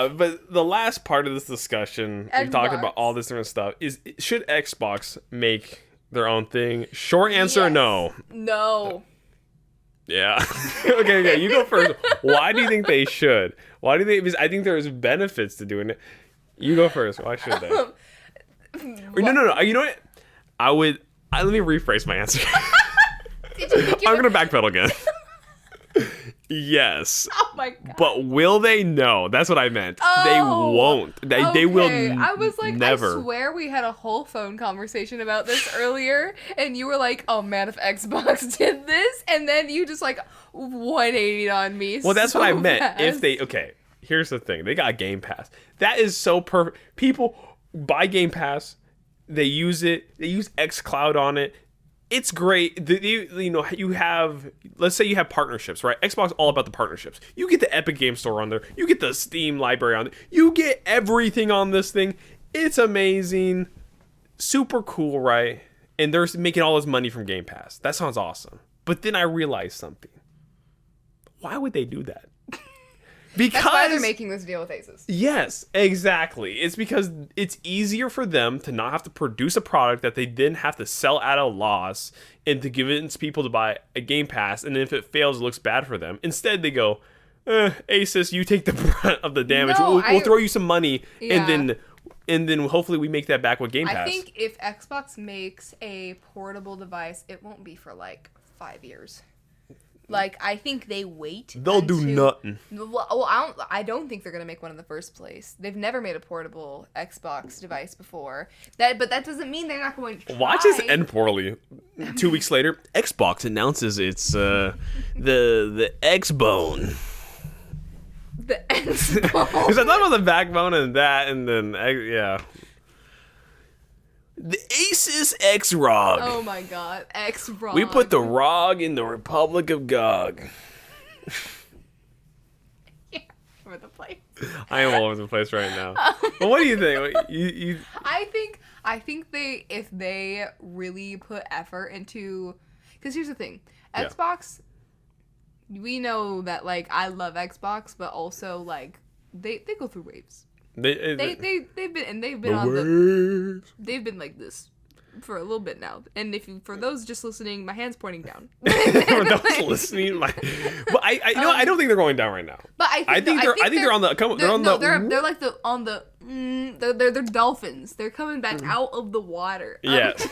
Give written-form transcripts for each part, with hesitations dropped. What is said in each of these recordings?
Yeah, but the last part of this discussion, we talked about all this different stuff, is should Xbox make their own thing? Short answer, no. No. Yeah. okay, you go first. Why do you think they should? Why do they? Because I think there's benefits to doing it. You go first. Why should they? No. You know what? Let me rephrase my answer. I'm gonna backpedal again. Yes. Oh my god. But will they? No. That's what I meant. They won't. They will I was like, never. I swear we had a whole phone conversation about this earlier, and you were like, oh man, if Xbox did this, and then you just like 180'd on me. Well, that's what I meant. Fast. If they, here's the thing. They got Game Pass. That is so perfect. People buy Game Pass. They use it. They use xCloud on it. It's great. You have, let's say you have partnerships, right? Xbox all about the partnerships. You get the Epic Game Store on there. You get the Steam library on there. You get everything on this thing. It's amazing. Super cool, right? And they're making all this money from Game Pass. That sounds awesome. But then I realized something. Why would they do that? Because that's why they're making this deal with Asus. Yes, exactly. It's because it's easier for them to not have to produce a product that they then have to sell at a loss and to convince people to buy a Game Pass. And if it fails, it looks bad for them. Instead, they go, Asus, you take the brunt of the damage. We'll throw you some money, and then hopefully we make that back with Game Pass. I think if Xbox makes a portable device, it won't be for like 5 years. Like, I think they wait. They'll do nothing. Well, I don't think they're gonna make one in the first place. They've never made a portable Xbox device before. But that doesn't mean they're not going to try. Watch this end poorly. 2 weeks later, Xbox announces it's the X-Bone. The X-Bone. Because I thought about the backbone and that, and then yeah. The Asus X-ROG. Oh my god, X-ROG. We put the ROG in the Republic of GOG. Yeah, over the place. I am all over the place right now. But what do you think? I think if they really put effort into, because here's the thing, Xbox. We know that like I love Xbox, but also like they go through waves. They've been like this for a little bit now. And for those just listening, my hand's pointing down. For those listening, but I don't think they're going down right now. But I think they're on the. They're like they're dolphins. They're coming back out of the water. Yes.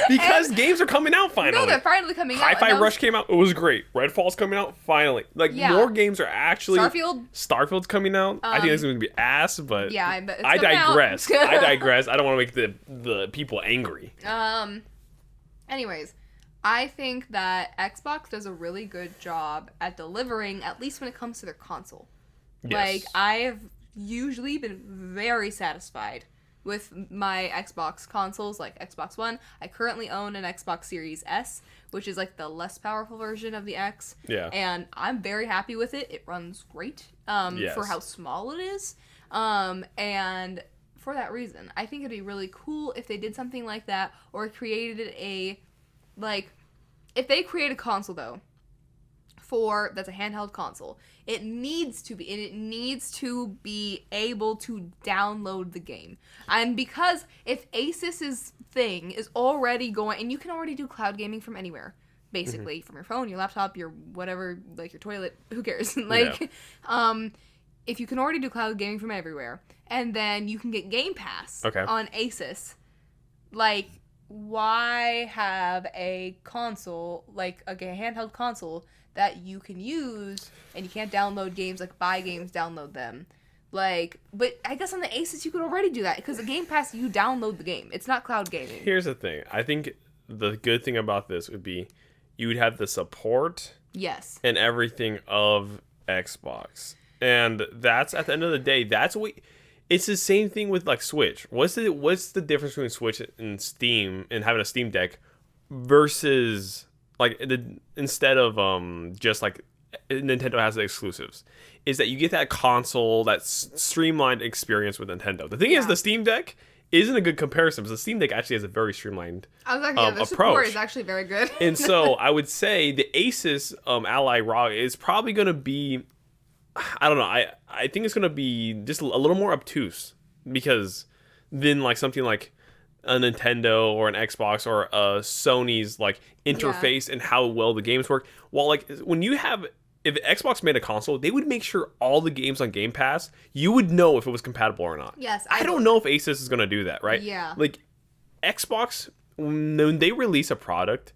Because games are coming out finally. No, they're finally coming out. Hi-Fi Rush came out. It was great. Redfall's coming out finally. Like more games are actually. Starfield's coming out. I think it's going to be ass, but yeah, I digress. I don't want to make the people angry. Anyways, I think that Xbox does a really good job at delivering, at least when it comes to their console. Yes. Like I have usually been very satisfied with my Xbox consoles, like Xbox One. I currently own an Xbox Series S, which is like the less powerful version of the X. Yeah. And I'm very happy with it. It runs great for how small it is. And for that reason, I think it'd be really cool if they did something like that, or created if they create a console though, that's a handheld console, it needs to be able to download the game. And because if Asus's thing is already going, and you can already do cloud gaming from anywhere, basically, from your phone, your laptop, your whatever, like your toilet, who cares? If you can already do cloud gaming from everywhere, and then you can get Game Pass on Asus, like, why have a console, like a handheld console, that you can use and you can't download games, like buy games, download them? Like, but I guess on the Asus you could already do that, because the Game Pass, you download the game. It's not cloud gaming. Here's the thing. I think the good thing about this would be you would have the support and everything of Xbox. And that's, at the end of the day, that's what it's the same thing with like Switch. What's the difference between Switch and Steam and having a Steam Deck versus like instead of just like Nintendo has the exclusives, is that you get that console, that streamlined experience with Nintendo. The thing is, the Steam Deck isn't a good comparison, because the Steam Deck actually has a very streamlined the support is actually very good. And so I would say the Asus Ally ROG is probably going to be I don't know. I think it's gonna be just a little more obtuse because then like something like a Nintendo or an Xbox or a Sony's like interface and how well the games work. Well, like when you have if Xbox made a console, they would make sure all the games on Game Pass, you would know if it was compatible or not. Yes, I don't know if Asus is gonna do that, right? Yeah. Like Xbox, when they release a product,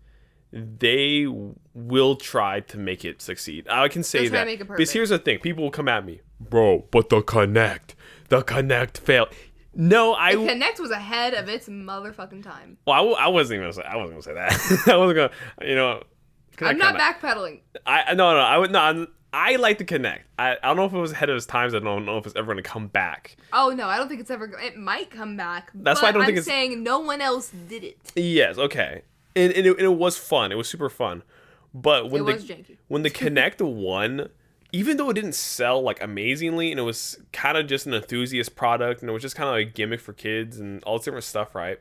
they will try to make it succeed. I can say They'll try that to make it because perfect. here's the thing: people will come at me, bro, but the Connect failed. No, The Kinect was ahead of its motherfucking time. Well, I wasn't even gonna say that. I wasn't gonna, I'm not backpedaling. I like the Connect. I don't know if it was ahead of its times. I don't know if it's ever gonna come back. Oh no, I don't think it's ever. It might come back. That's why I don't think it's saying no one else did it. Yes, okay, and it was fun. It was super fun, but when was janky. when the Connect won, even though it didn't sell like amazingly, and it was kind of just an enthusiast product, and it was just kind of like a gimmick for kids and all this different stuff, right?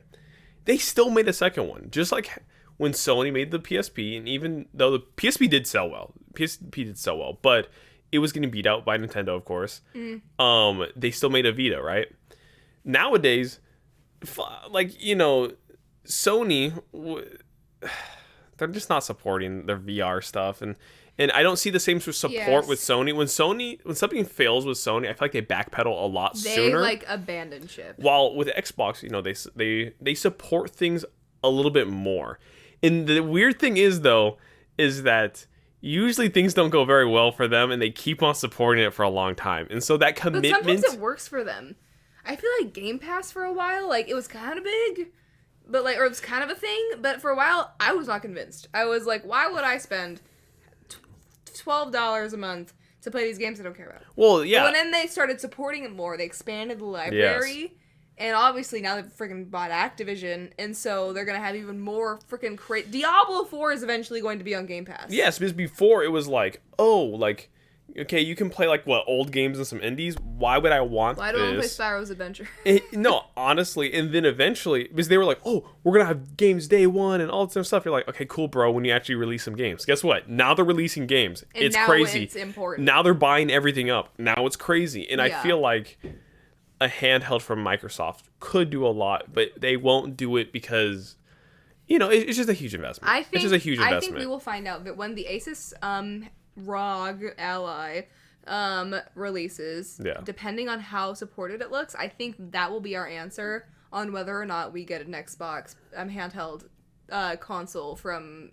They still made a second one, just like when Sony made the PSP, and even though the PSP did sell well, but it was getting beat out by Nintendo, of course. They still made a Vita, right? Nowadays, Sony, they're just not supporting their VR stuff, and I don't see the same sort of support with Sony. When something fails with Sony, I feel like they backpedal a lot sooner. They like abandon ship. While with Xbox, they support things a little bit more. And the weird thing is that usually things don't go very well for them, and they keep on supporting it for a long time. And so that commitment. But sometimes it works for them. I feel like Game Pass for a while, like it was kind of big, but like, or it was kind of a thing. But for a while, I was not convinced. I was like, why would I spend $12 a month to play these games I don't care about? Well, yeah. But then they started supporting it more. They expanded the library. Yes. And obviously now they've freaking bought Activision, and so they're going to have even more freaking crazy. Diablo 4 is eventually going to be on Game Pass. Yes, because before it was like, okay, you can play like old games and some indies. Why would I want this? Why do I want to play Spyro's Adventure? No, honestly, and then eventually, because they were like, oh, we're going to have games day one and all this other stuff. You're like, okay, cool, bro, when you actually release some games. Guess what? Now they're releasing games. And it's now crazy. It's important. Now they're buying everything up. Now it's crazy. And I feel like a handheld from Microsoft could do a lot, but they won't do it because, it's just a huge investment. It's just a huge investment. I think we will find out that when the Asus ROG Ally releases, depending on how supported it looks, I think that will be our answer on whether or not we get an Xbox handheld console from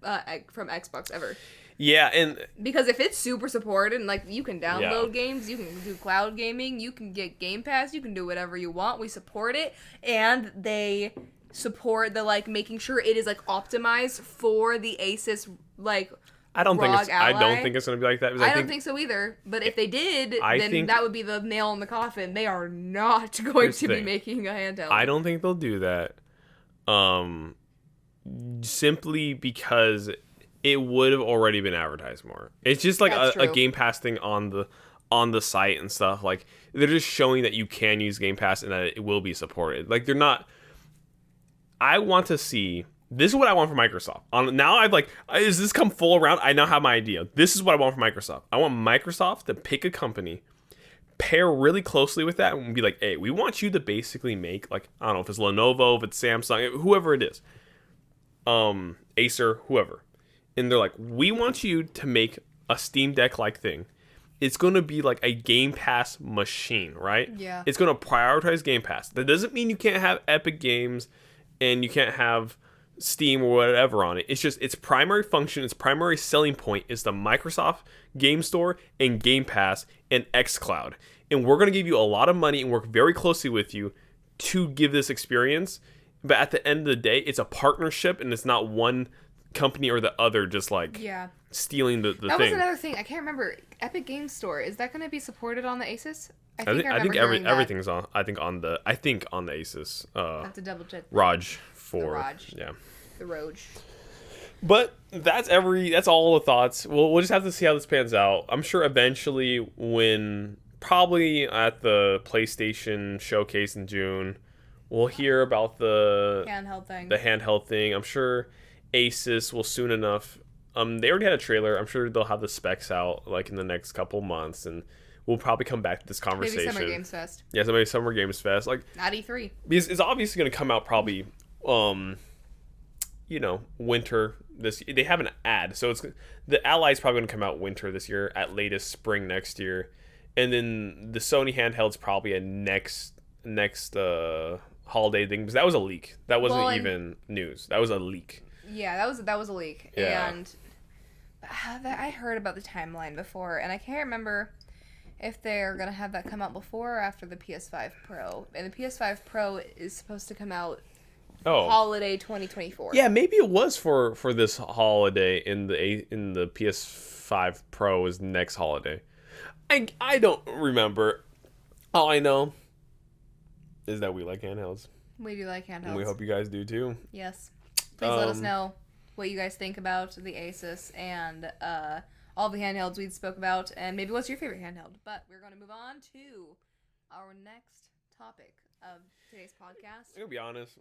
Xbox ever. Yeah, and because if it's super supported and like you can download games, you can do cloud gaming, you can get Game Pass, you can do whatever you want. We support it, and they support the like making sure it is like optimized for the Asus like. I don't think it's gonna be like that. I don't think so either. But if they did, then that would be the nail in the coffin. They are not going to be making a handheld. I don't think they'll do that. Simply because it would have already been advertised more. It's just like a Game Pass thing on the site and stuff. Like they're just showing that you can use Game Pass and that it will be supported. Like they're not. I want to see. This is what I want from Microsoft. Now I've is this come full around? I now have my idea. This is what I want from Microsoft. I want Microsoft to pick a company, pair really closely with that, and be like, hey, we want you to basically make like, I don't know if it's Lenovo, if it's Samsung, whoever it is, Acer, whoever. And they're like, we want you to make a Steam Deck-like thing. It's going to be like a Game Pass machine, right? Yeah. It's going to prioritize Game Pass. That doesn't mean you can't have Epic Games and you can't have Steam or whatever on it. It's just its primary function, its primary selling point is the Microsoft Game Store and Game Pass and xCloud. And we're going to give you a lot of money and work very closely with you to give this experience. But at the end of the day, it's a partnership and it's not one company or the other just like stealing the thing. That was another thing. I can't remember. Epic Game Store, is that going to be supported on the Asus? I think everything's on. I think on the Asus. I have to double check. ROG 4. The ROG. Yeah. The ROG. But that's all the thoughts. We'll just have to see how this pans out. I'm sure eventually when probably at the PlayStation showcase in June, we'll hear about the handheld thing. The handheld thing. I'm sure Asus will soon enough They already had a trailer. I'm sure they'll have the specs out like in the next couple months, and we'll probably come back to this conversation. Maybe Summer Games Fest. Yeah, maybe Summer Games Fest. Like Not E3. Because it's obviously going to come out probably, winter this. They have an ad, so the Ally's probably going to come out winter this year, at latest spring next year, and then the Sony handheld's probably a next holiday thing. Because that was a leak. That wasn't even news. That was a leak. Yeah, that was a leak. Yeah. And I heard about the timeline before, and I can't remember if they're going to have that come out before or after the PS5 Pro. And the PS5 Pro is supposed to come out holiday 2024. Yeah, maybe it was for this holiday in the PS5 Pro is next holiday. I don't remember. All I know is that we like handhelds. We do like handhelds. And we hope you guys do too. Yes. Please let us know what you guys think about the Asus and all the handhelds we spoke about, and maybe what's your favorite handheld. But we're going to move on to our next topic of today's podcast. I'm going to be honest.